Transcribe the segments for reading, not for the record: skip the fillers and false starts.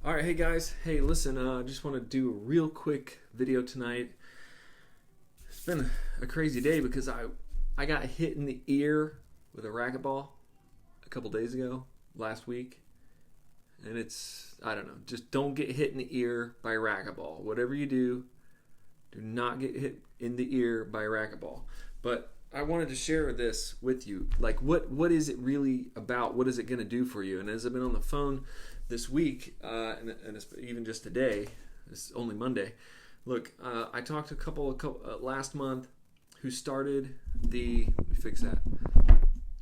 All right, hey guys. Hey, listen, I just want to do a real quick video tonight. It's been a crazy day because I got hit in the ear with a racquetball a couple days ago, last week. And I don't know, just don't get hit in the ear by a racquetball. Whatever you do not get hit in the ear by a racquetball. But I wanted to share this with you. Like, what is it really about? What is it going to do for you? And as I've been on the phone this week, and even just today, it's only Monday. Look, I talked to a couple last month who started the. Let me fix that.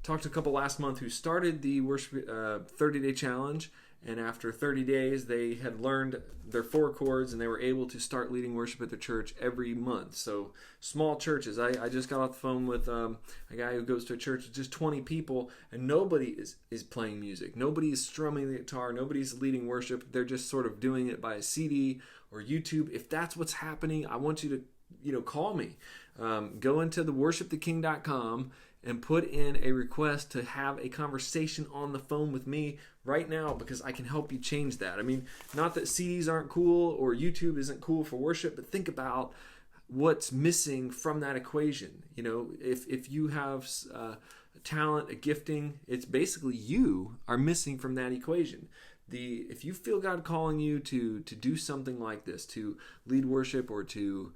Talked to a couple last month who started the worship 30-day challenge, and after 30 days, they had learned their 4 chords, and they were able to start leading worship at their church every month. So small churches. I just got off the phone with a guy who goes to a church with just 20 people, and nobody is playing music. Nobody is strumming the guitar. Nobody's leading worship. They're just sort of doing it by a CD or YouTube. If that's what's happening, I want you to call me. Go into the WorshiptheKing.com and put in a request to have a conversation on the phone with me right now, because I can help you change that. I mean, not that CDs aren't cool or YouTube isn't cool for worship, but think about what's missing from that equation. You know, if you have a talent, a gifting, it's basically you are missing from that equation. If you feel God calling you to do something like this, to lead worship or to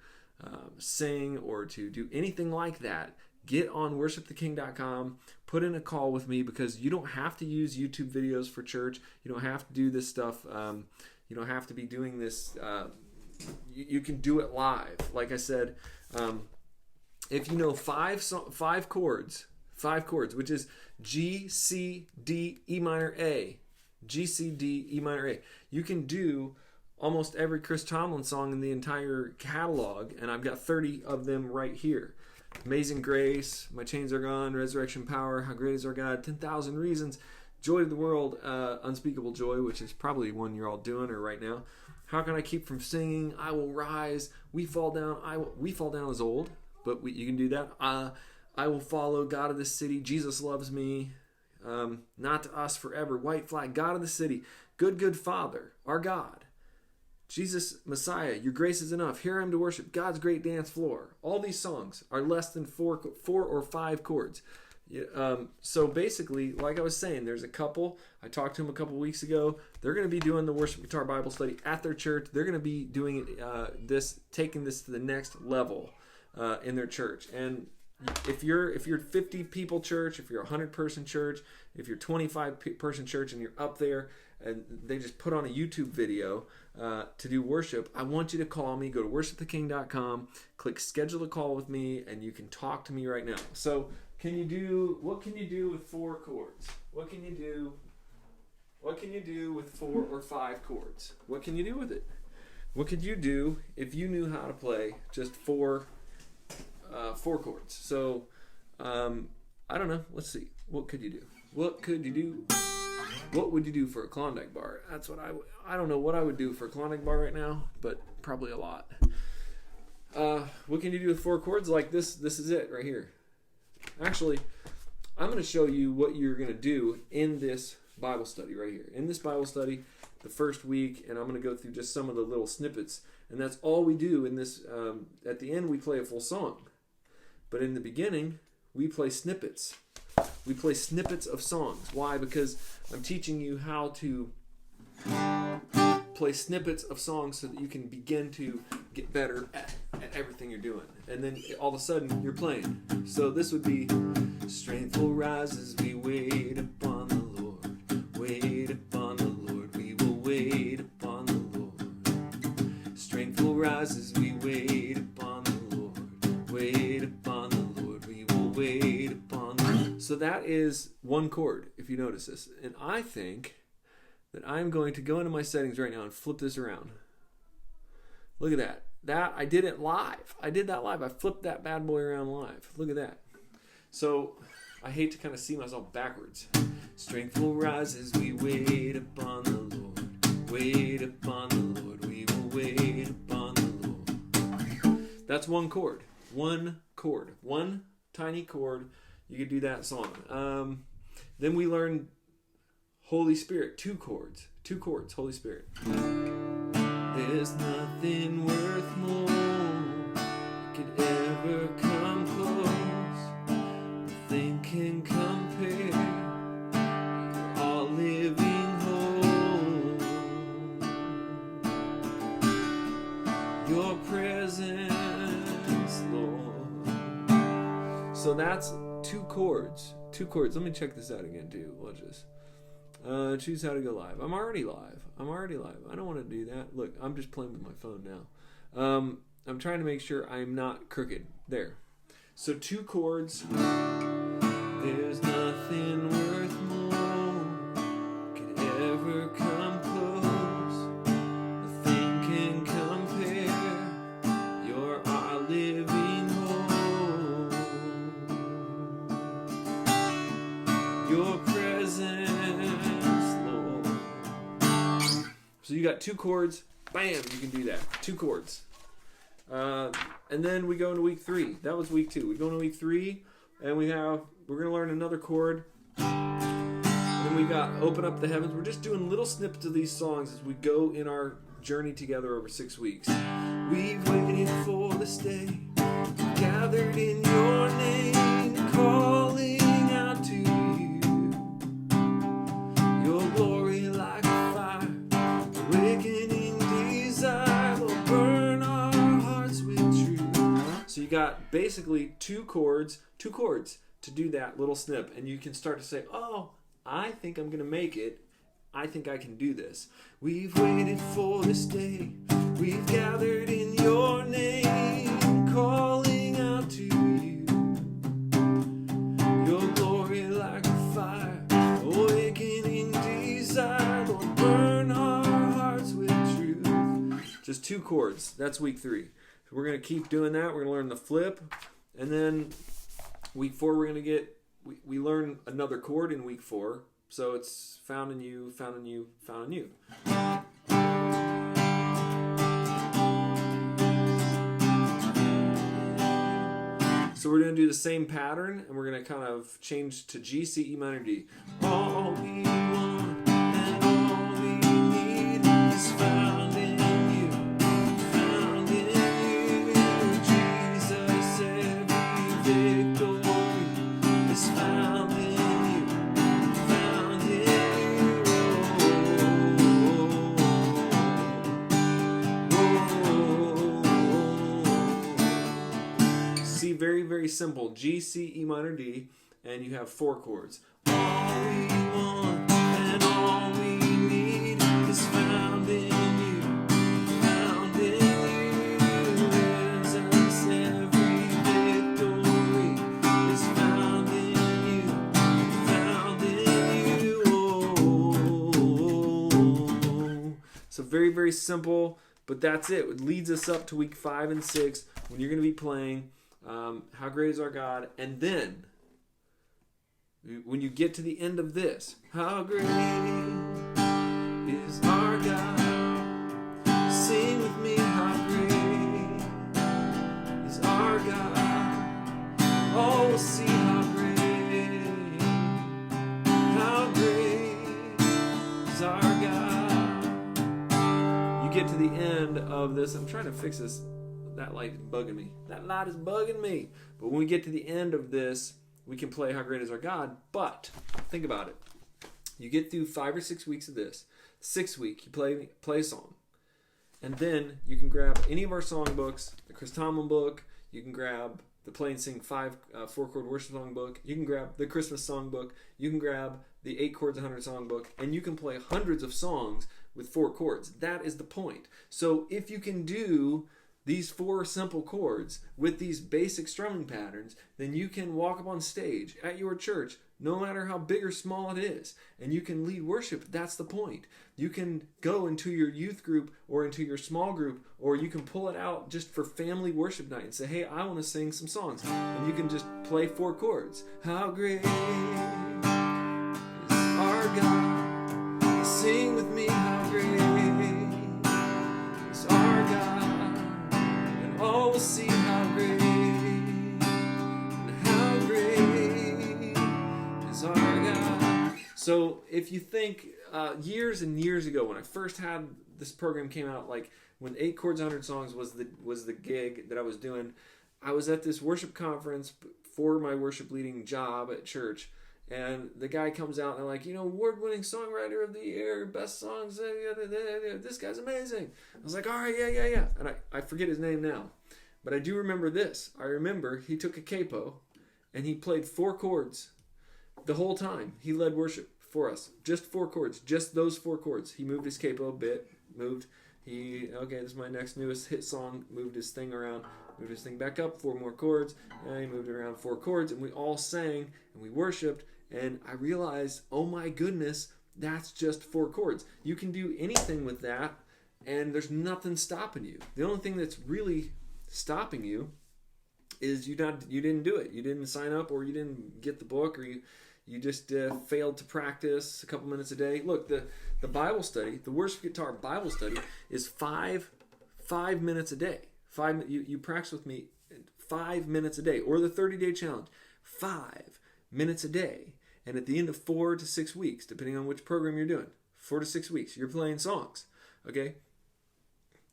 sing or to do anything like that, get on worshiptheking.com, put in a call with me, because you don't have to use YouTube videos for church. You don't have to do this stuff. You don't have to be doing this. You can do it live. Like I said, if you know five chords, which is G, C, D, E minor, A, G, C, D, E minor, A, you can do almost every Chris Tomlin song in the entire catalog, and I've got 30 of them right here. Amazing Grace, My Chains Are Gone, Resurrection Power, How Great Is Our God, 10,000 Reasons, Joy of the World, Unspeakable Joy, which is probably one you're all doing or right now. How Can I Keep From Singing, I Will Rise, We Fall Down. We Fall Down is old, but you can do that. I Will Follow, God of the City, Jesus Loves Me, Not to Us Forever, White Flag, God of the City, Good Father, Our God, Jesus, Messiah, Your Grace Is Enough, Here I Am to Worship, God's Great Dance Floor. All these songs are less than four or five chords. So basically, like I was saying, there's a couple. I talked to them a couple weeks ago. They're going to be doing the Worship Guitar Bible Study at their church. They're going to be doing taking this to the next level in their church. And if you're 50 people church, if you're a 100-person church, if you're 25-person church and you're up there and they just put on a YouTube video to do worship, I want you to call me. Go to worshiptheking.com, click schedule a call with me, and you can talk to me right now. So what can you do with 4 chords? What can you do with 4 or 5 chords? What can you do with it? What could you do if you knew how to play just 4 chords? So I don't know. Let's see. What could you do? What could you do? What would you do for a Klondike bar? That's what I don't know what I would do for a Klondike bar right now, but probably a lot. What can you do with 4 chords? Like this? This is it right here. Actually, I'm going to show you what you're going to do in this Bible study right here. In this Bible study, the first week, and I'm going to go through just some of the little snippets. And that's all we do in this. At the end, we play a full song. But in the beginning, we play snippets. We play snippets of songs. Why? Because I'm teaching you how to play snippets of songs so that you can begin to get better at everything you're doing. And then all of a sudden, you're playing. So this would be, strength will rise as we wait upon the Lord. Wait upon the Lord. We will wait upon the Lord. Strength will rise as we wait upon the Lord. Wait upon the Lord. We will wait upon the Lord. So that is 1 chord, if you notice this. And I think that I'm going to go into my settings right now and flip this around. Look at that. I did it live. I did that live. I flipped that bad boy around live. Look at that. So I hate to kind of see myself backwards. Strength will rise as we wait upon the Lord. Wait upon the Lord. We will wait upon the Lord. That's 1 chord. 1 chord. 1 tiny chord. You could do that song. Then we learned Holy Spirit, 2 chords. 2 chords, Holy Spirit. There's nothing worth more that could ever come close. Nothing can compare. You're all living hope. Your presence, Lord. So that's 2 chords. 2 chords. Let me check this out again too. Watch this. Choose how to go live. I'm already live. I don't want to do that. Look, I'm just playing with my phone now. I'm trying to make sure I'm not crooked. There. So 2 chords. There's nothing worth more could ever come close. Nothing can compare. You're our living hope. Your presence. So you got 2 chords, bam, you can do that. 2 chords. And then we go into week 3. That was week 2. We go into week 3, and we're going to learn another chord. And then we got Open Up the Heavens. We're just doing little snippets of these songs as we go in our journey together over 6 weeks. We've waited for this day, gathered in your name, calling out to you. Your glory like a fire, awakening desire will burn our hearts with truth. So you got basically 2 chords to do that little snip, and you can start to say, oh, I think I'm going to make it. I think I can do this. We've waited for this day. We've gathered in your name, calling out to you. Your glory like a fire, awakening desire will burn our hearts with truth. Just 2 chords. That's week 3. So we're going to keep doing that. We're going to learn the flip. And then week 4, we're going to get, we learn another chord in week 4. So it's found in you, found in you, found in you. So we're going to do the same pattern, and we're going to kind of change to G, C, E minor, D. All we want and all we need is found in you, found in you. Jesus, every victory is found in you, found in you. C, very, very simple. G, C, E minor, D, and you have 4 chords. All we want and all we need is found in you, found in you. Jesus, every victory is found in you, found in you. So very, very simple, but that's it. It leads us up to week 5 and 6 when you're going to be playing How Great Is Our God, and then when you get to the end of this, how great is our God? Sing with me, how great is our God? Oh, we'll see how great is our God. You get to the end of this. I'm trying to fix this. That light is bugging me. That light is bugging me. But when we get to the end of this, we can play How Great Is Our God. But think about it. You get through 5 or 6 weeks of this. 6th week, you play a song. And then you can grab any of our song books, the Chris Tomlin book. You can grab the Play and Sing 4-chord worship song book. You can grab the Christmas song book. You can grab the 8 chords 100 song book. And you can play hundreds of songs with 4 chords. That is the point. So if you can do these 4 simple chords with these basic strumming patterns, then you can walk up on stage at your church, no matter how big or small it is, and you can lead worship. That's the point. You can go into your youth group or into your small group, or you can pull it out just for family worship night and say, hey, I want to sing some songs. And you can just play 4 chords. How great is our God? Sing with me, how great is our God? Oh, we'll see how great is our God. So if if you think years and years ago when I first had this program came out, like when 8 Chords 100 Songs was the gig that I was doing, I was at this worship conference for my worship leading job at church, and the guy comes out and they're like, award-winning songwriter of the year, best songs, this guy's amazing. I was like, all right, yeah. And I forget his name now, but I do remember this. I remember he took a capo and he played 4 chords the whole time. He led worship for us. Just 4 chords. Just those 4 chords. He moved his capo a bit. This is my next newest hit song. Moved his thing around. Moved his thing back up. 4 more chords. And he moved it around 4 chords. And we all sang. And we worshiped. And I realized, oh my goodness, that's just 4 chords. You can do anything with that. And there's nothing stopping you. The only thing that's really stopping you is you didn't do it. You didn't sign up, or you didn't get the book, or you just failed to practice a couple minutes a day. Look, the Bible study, the worship guitar Bible study, is 5 minutes a day. You practice with me 5 minutes a day, or the 30-day challenge, 5 minutes a day. And at the end of 4 to 6 weeks, depending on which program you're doing, 4 to 6 weeks, you're playing songs. Okay.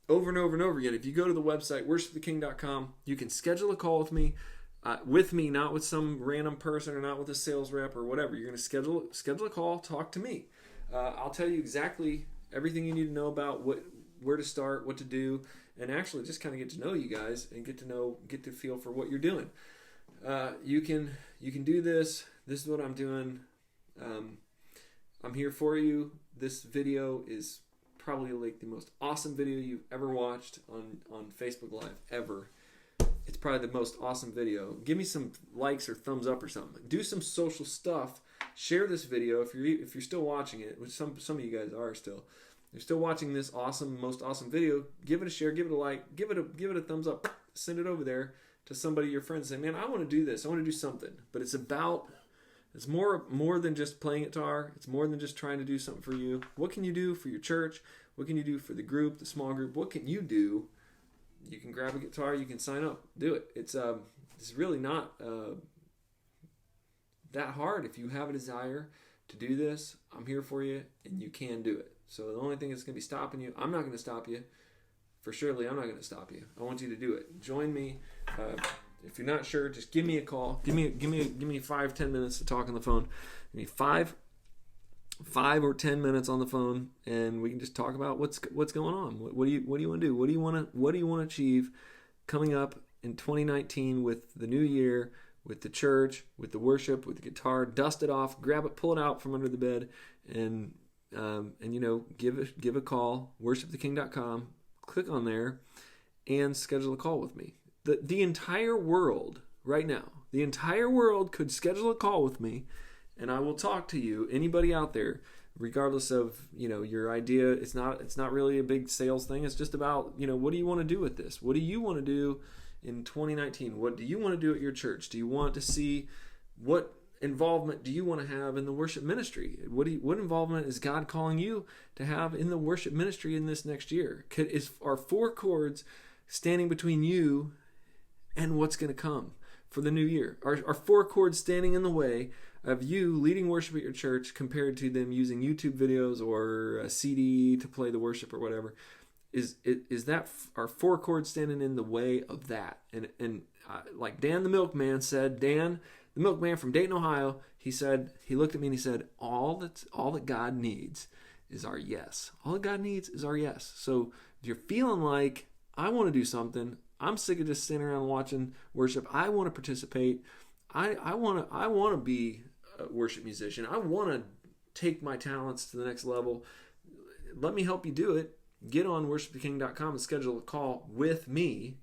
Over and over and over again. If you go to the website, WorshiptheKing.com, you can schedule a call with me, not with some random person or not with a sales rep or whatever. You're going to schedule a call, talk to me. I'll tell you exactly everything you need to know about where to start, what to do, and actually just kind of get to know you guys and get to feel for what you're doing. You can do this. This is what I'm doing. I'm here for you. This video is probably like the most awesome video you've ever watched on Facebook Live ever. It's probably the most awesome video. Give me some likes or thumbs up or something. Do some social stuff. Share this video if you're still watching it, which some of you guys are still. You're still watching this most awesome video. Give it a share. Give it a like. Give it a thumbs up. Send it over there to somebody, your friends. Say, man, I want to do this. I want to do something. But it's more than just playing guitar. It's more than just trying to do something for you. What can you do for your church? What can you do for the group, the small group? What can you do? You can grab a guitar. You can sign up. Do it. It's really not that hard. If you have a desire to do this, I'm here for you, and you can do it. So the only thing that's going to be stopping you, I'm not going to stop you. For surely, I'm not going to stop you. I want you to do it. Join me. If you're not sure, just give me a call. Give me 5-10 minutes to talk on the phone. Give me 5 or 10 minutes on the phone, and we can just talk about what's going on. What do you want to do? What do you want to achieve coming up in 2019 with the new year, with the church, with the worship, with the guitar? Dust it off, grab it, pull it out from under the bed, and give a call. WorshiptheKing.com. Click on there, and schedule a call with me. The entire world right now, the entire world could schedule a call with me, and I will talk to you, anybody out there, regardless of, your idea. It's not really a big sales thing. It's just about, what do you want to do with this? What do you want to do in 2019? What do you want to do at your church? Do you want to see, what involvement do you want to have in the worship ministry? What involvement is God calling you to have in the worship ministry in this next year? Are 4 chords standing between you and what's going to come for the new year? Are 4 chords standing in the way of you leading worship at your church compared to them using YouTube videos or a CD to play the worship or whatever? Are 4 chords standing in the way of that? And like Dan the Milkman said, Dan the Milkman from Dayton, Ohio, he looked at me and he said, all that God needs is our yes. All that God needs is our yes. So if you're feeling like, I want to do something, I'm sick of just sitting around watching worship, I want to participate, I want to be a worship musician, I want to take my talents to the next level, let me help you do it. Get on WorshiptheKing.com and schedule a call with me.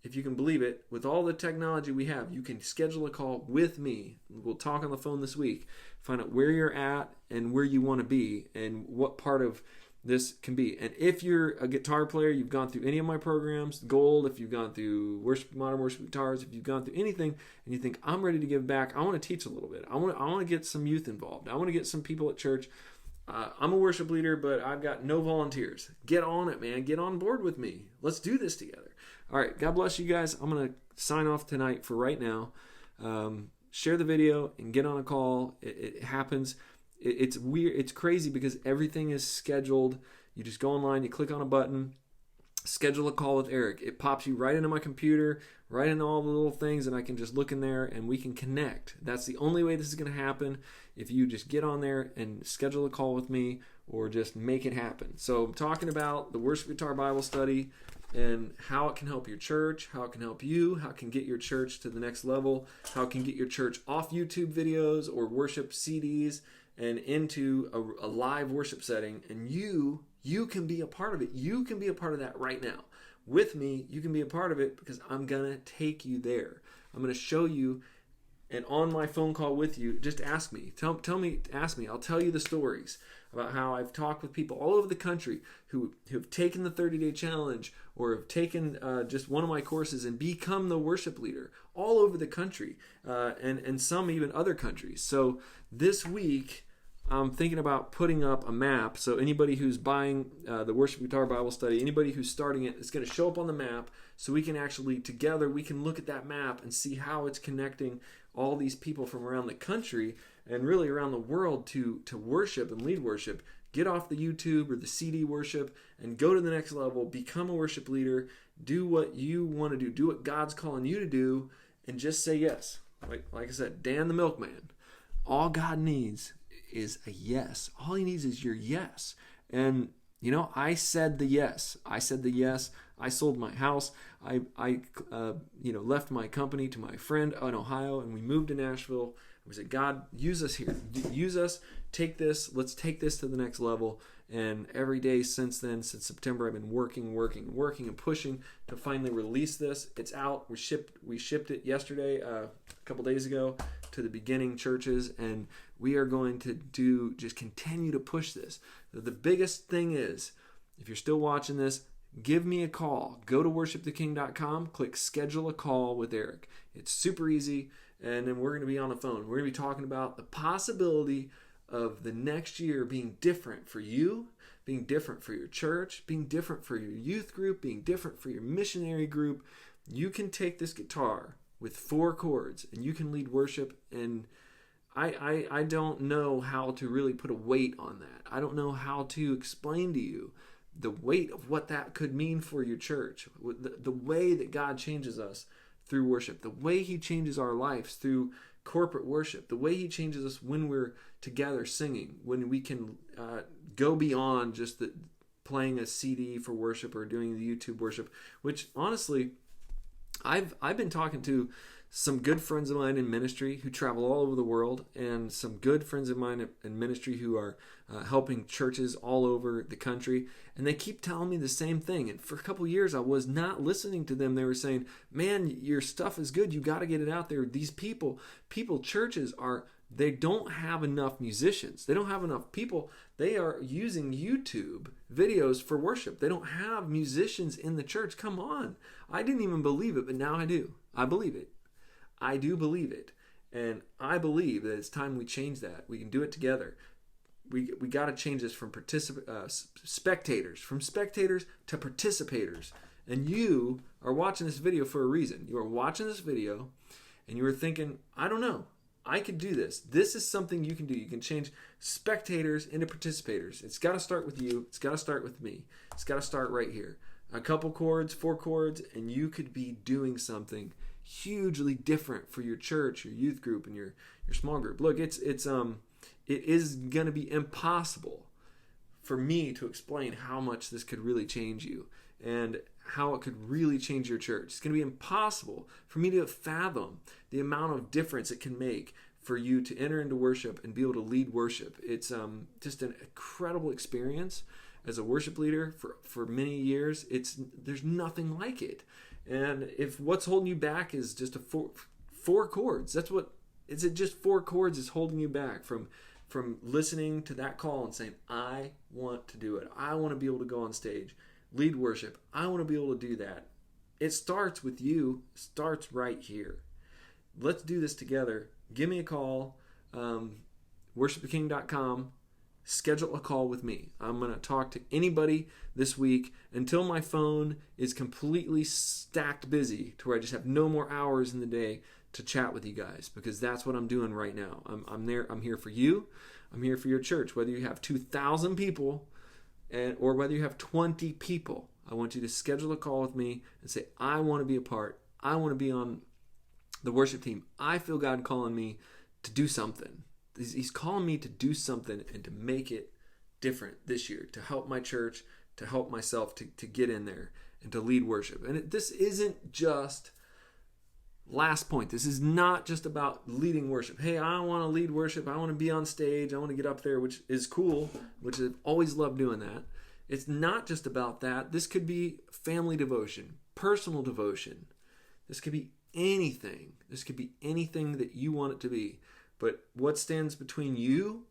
If you can believe it, with all the technology we have, you can schedule a call with me. We'll talk on the phone this week, find out where you're at and where you want to be and what part of this can be. And if you're a guitar player, you've gone through any of my programs, Gold, if you've gone through Modern Worship Guitars, if you've gone through anything and you think, I'm ready to give back, I want to teach a little bit. I want to get some youth involved. I want to get some people at church. I'm a worship leader, but I've got no volunteers. Get on it, man. Get on board with me. Let's do this together. All right. God bless you guys. I'm going to sign off tonight for right now. Share the video and get on a call. It happens. It's weird. It's crazy because everything is scheduled. You just go online, you click on a button, schedule a call with Eric. It pops you right into my computer, right into all the little things, and I can just look in there and we can connect. That's the only way this is going to happen, if you just get on there and schedule a call with me or just make it happen. So I'm talking about the Worship Guitar Bible Study and how it can help your church, how it can help you, how it can get your church to the next level, how it can get your church off YouTube videos or worship CDs and into a live worship setting. And you can be a part of it. You can be a part of that right now. With me, you can be a part of it because I'm going to take you there. I'm going to show you, and on my phone call with you, just ask me. Ask me. I'll tell you the stories about how I've talked with people all over the country who have taken the 30-day challenge or have taken just one of my courses and become the worship leader all over the country, and some even other countries. So this week, I'm thinking about putting up a map. So anybody who's buying the Worship Guitar Bible Study, anybody who's starting it, it's going to show up on the map. So we can actually, together, we can look at that map and see how it's connecting all these people from around the country and really around the world to worship and lead worship. Get off the YouTube or the CD worship and go to the next level. Become a worship leader. Do what you want to do. Do what God's calling you to do, and just say yes. Like I said, Dan the Milkman. All God needs is a yes. All he needs is your yes. And I said the yes. I sold my house. I left my company to my friend in Ohio, and we moved to Nashville. We said, God, use us here. Use us. Take this. Let's take this to the next level. And every day since then, since September, I've been working and pushing to finally release this. It's out. We shipped it yesterday, a couple days ago, to the beginning churches, and we are going to just continue to push this. The biggest thing is, if you're still watching this, give me a call. Go to WorshiptheKing.com, click schedule a call with Eric. It's super easy, and then we're going to be on the phone. We're going to be talking about the possibility of the next year being different for you, being different for your church, being different for your youth group, being different for your missionary group. You can take this guitar with 4 chords and you can lead worship, and I don't know how to really put a weight on that. I don't know how to explain to you the weight of what that could mean for your church, the way that God changes us through worship, the way he changes our lives through corporate worship, the way he changes us when we're together singing, when we can go beyond just playing a CD for worship or doing the YouTube worship, which honestly, I've been talking to some good friends of mine in ministry who travel all over the world, and some good friends of mine in ministry who are helping churches all over the country, and they keep telling me the same thing. And for a couple of years, I was not listening to them. They were saying, man, your stuff is good. You got to get it out there. These churches they don't have enough musicians. They don't have enough people. They are using YouTube videos for worship. They don't have musicians in the church. Come on. I didn't even believe it, but now I do. I believe it. I do believe it. And I believe that it's time we change that. We can do it together. We got to change this from spectators to participators. And you are watching this video for a reason. You are watching this video and you are thinking, I don't know. I could do this. This is something you can do. You can change spectators into participators. It's got to start with you. It's got to start with me. It's got to start right here. A couple chords, 4 chords, and you could be doing something hugely different for your church, your youth group, and your small group. Look, it is going to be impossible for me to explain how much this could really change you and how it could really change your church. It's going to be impossible for me to fathom the amount of difference it can make for you to enter into worship and be able to lead worship. It's just an incredible experience as a worship leader for many years. There's nothing like it. And if what's holding you back is just four chords, is it just 4 chords is holding you back from listening to that call and saying, I want to do it. I want to be able to go on stage, lead worship. I want to be able to do that. It starts with you, starts right here. Let's do this together. Give me a call, WorshiptheKing.com. Schedule a call with me. I'm going to talk to anybody this week until my phone is completely stacked busy to where I just have no more hours in the day to chat with you guys, because that's what I'm doing right now. I'm there. I'm here for you. I'm here for your church. Whether you have 2,000 people or whether you have 20 people, I want you to schedule a call with me and say, I want to be a part. I want to be on the worship team. I feel God calling me to do something. He's calling me to do something and to make it different this year, to help my church, to help myself to get in there and to lead worship. And this isn't just, last point, this is not just about leading worship. Hey, I want to lead worship. I want to be on stage. I want to get up there, which is cool, which I've always loved doing that. It's not just about that. This could be family devotion, personal devotion. This could be anything. This could be anything that you want it to be. But what stands between you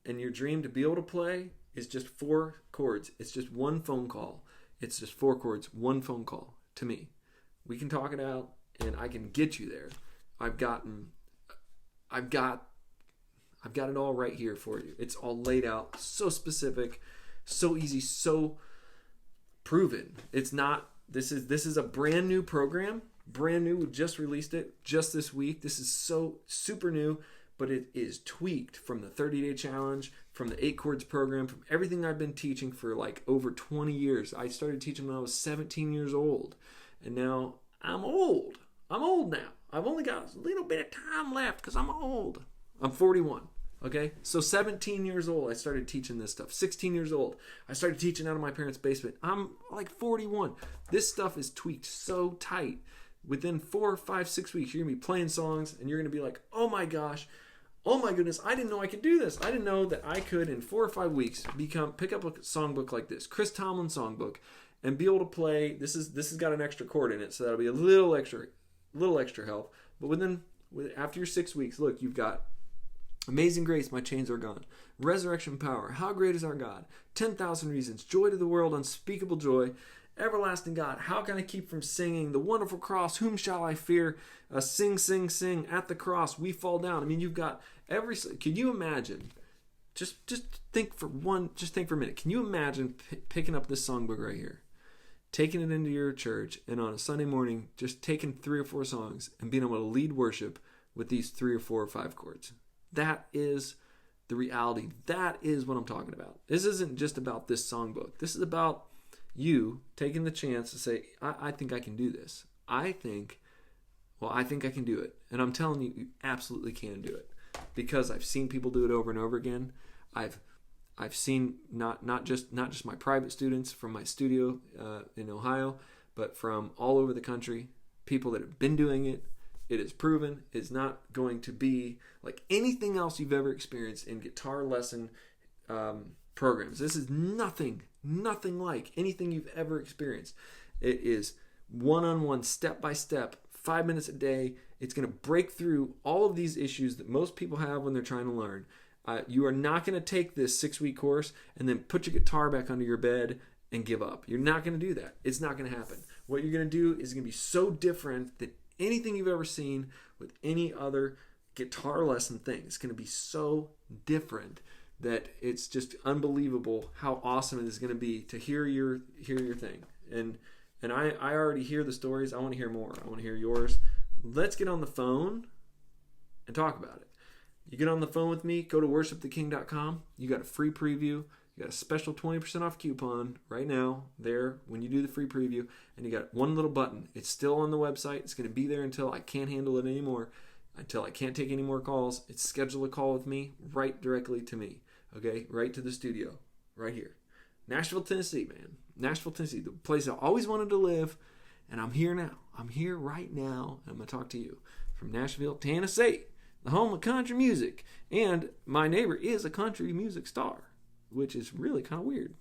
and your dream to be able to play is just 4 chords. It's just one phone call. It's just 4 chords, one phone call to me. We can talk it out and I can get you there. I've got it all right here for you. It's all laid out, so specific, so easy, so proven. It's not, this is a brand new program. Brand new. We just released it just this week. This is so super new, but it is tweaked from the 30-day challenge, from the 8 chords program, from everything I've been teaching for like over 20 years. I started teaching when I was 17 years old, and now I'm old. I'm old now. I've only got a little bit of time left because I'm old. I'm 41. Okay, so 17 years old, I started teaching this stuff. 16 years old, I started teaching out of my parents' basement. I'm like 41. This stuff is tweaked so tight. Within 4, 5, 6 weeks, you're going to be playing songs and you're going to be like, oh my gosh, oh my goodness, I didn't know I could do this. I didn't know that I could, in 4 or 5 weeks, pick up a songbook like this, Chris Tomlin songbook, and be able to play. This has got an extra chord in it, so that'll be a little extra help. But after your 6 weeks, look, you've got Amazing Grace, My Chains Are Gone, Resurrection Power, How Great Is Our God, 10,000 Reasons, Joy to the World, Unspeakable Joy, Everlasting God, How Can I Keep From Singing, The Wonderful Cross, Whom Shall I Fear, Sing, Sing, Sing, At the Cross, We Fall Down. I mean, you've got can you imagine, just think for a minute, can you imagine picking up this songbook right here, taking it into your church, and on a Sunday morning, just taking 3 or 4 songs and being able to lead worship with these 3 or 4 or 5 chords? That is the reality. That is what I'm talking about. This isn't just about this songbook. This is about you taking the chance to say, I think I can do this. I think I can do it. And I'm telling you, you absolutely can do it. Because I've seen people do it over and over again. I've seen not just my private students from my studio in Ohio, but from all over the country, people that have been doing it. It is proven. It's not going to be like anything else you've ever experienced in guitar lesson programs. This is nothing like anything you've ever experienced. It is one-on-one, step-by-step, 5 minutes a day. It's going to break through all of these issues that most people have when they're trying to learn. You are not going to take this 6-week course and then put your guitar back under your bed and give up. You're not going to do that. It's not going to happen. What you're going to do is going to be so different than anything you've ever seen with any other guitar lesson thing. It's going to be so different that it's just unbelievable how awesome it is going to be to hear your thing. And I already hear the stories. I want to hear more. I want to hear yours. Let's get on the phone and talk about it. You get on the phone with me, go to WorshiptheKing.com. You got a free preview. You got a special 20% off coupon right now there when you do the free preview. And you got one little button. It's still on the website. It's going to be there until I can't handle it anymore, until I can't take any more calls. It's schedule a call with me right directly to me. Okay, right to the studio, right here. Nashville, Tennessee, man. Nashville, Tennessee, the place I always wanted to live. And I'm here now. I'm here right now. And I'm going to talk to you from Nashville, Tennessee, the home of country music. And my neighbor is a country music star, which is really kind of weird.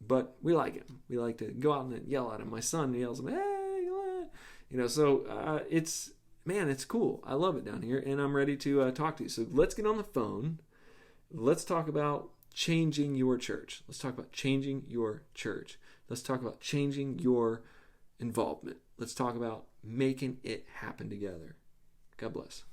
But we like him. We like to go out and yell at him. My son yells at him, hey, so it's cool. I love it down here, and I'm ready to talk to you. So let's get on the phone. Let's talk about changing your church. Let's talk about changing your church. Let's talk about changing your involvement. Let's talk about making it happen together. God bless.